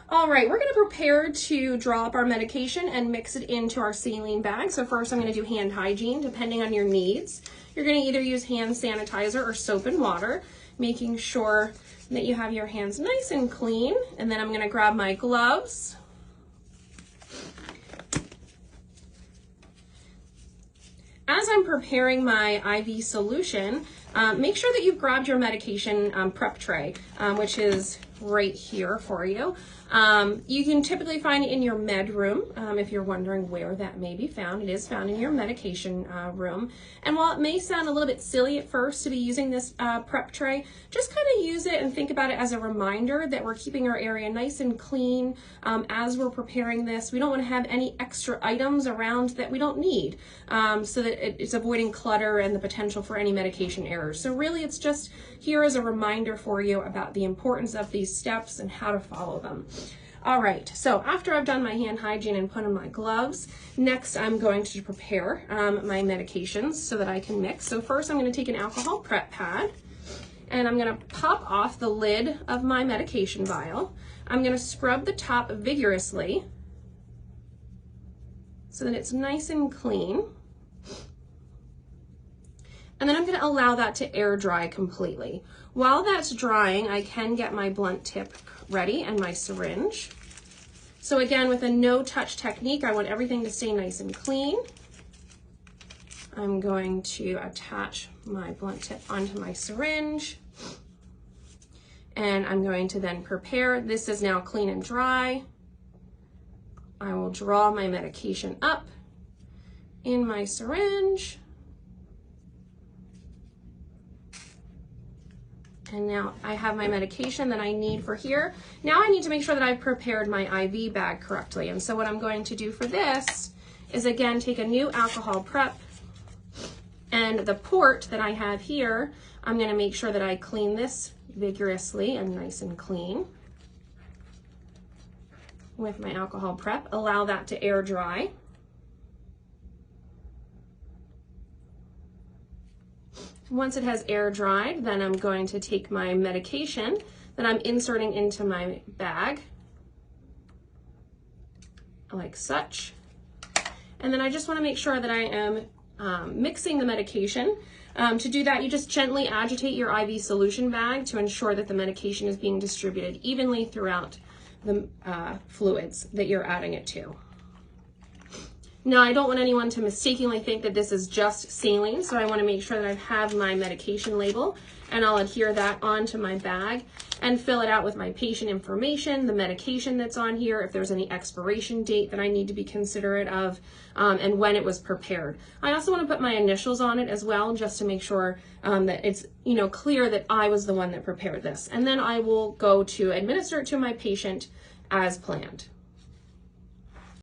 All right, we're gonna prepare to draw up our medication and mix it into our saline bag. So first I'm gonna do hand hygiene, depending on your needs. You're gonna either use hand sanitizer or soap and water, making sure that you have your hands nice and clean. And then I'm gonna grab my gloves. As I'm preparing my IV solution, make sure that you've grabbed your medication prep tray, which is right here for you. You can typically find it in your med room. If you're wondering where that may be found, it is found in your medication room. And while it may sound a little bit silly at first to be using this prep tray, just kind of use it and think about it as a reminder that we're keeping our area nice and clean as we're preparing this. We don't want to have any extra items around that we don't need, so that it's avoiding clutter and the potential for any medication errors. So really it's just here as a reminder for you about the importance of these steps and how to follow them. All right, so after I've done my hand hygiene and put on my gloves, next I'm going to prepare my medications so that I can mix. So first I'm going to take an alcohol prep pad and I'm going to pop off the lid of my medication vial. I'm going to scrub the top vigorously so that it's nice and clean. And then I'm going to allow that to air dry completely. While that's drying, I can get my blunt tip ready and my syringe. So again, with a no-touch technique, I want everything to stay nice and clean. I'm going to attach my blunt tip onto my syringe. And I'm going to then prepare. This is now clean and dry. I will draw my medication up in my syringe. And now I have my medication that I need for here. Now I need to make sure that I've prepared my IV bag correctly. And so what I'm going to do for this is again, take a new alcohol prep and the port that I have here, I'm gonna make sure that I clean this vigorously and nice and clean with my alcohol prep. Allow that to air dry. Once it has air dried, then I'm going to take my medication that I'm inserting into my bag, like such. And then I just want to make sure that I am mixing the medication. To do that, you just gently agitate your IV solution bag to ensure that the medication is being distributed evenly throughout the fluids that you're adding it to. Now, I don't want anyone to mistakenly think that this is just saline, so I want to make sure that I have my medication label, and I'll adhere that onto my bag and fill it out with my patient information, the medication that's on here, if there's any expiration date that I need to be considerate of, and when it was prepared. I also want to put my initials on it as well, just to make sure that it's clear that I was the one that prepared this. And then I will go to administer it to my patient as planned.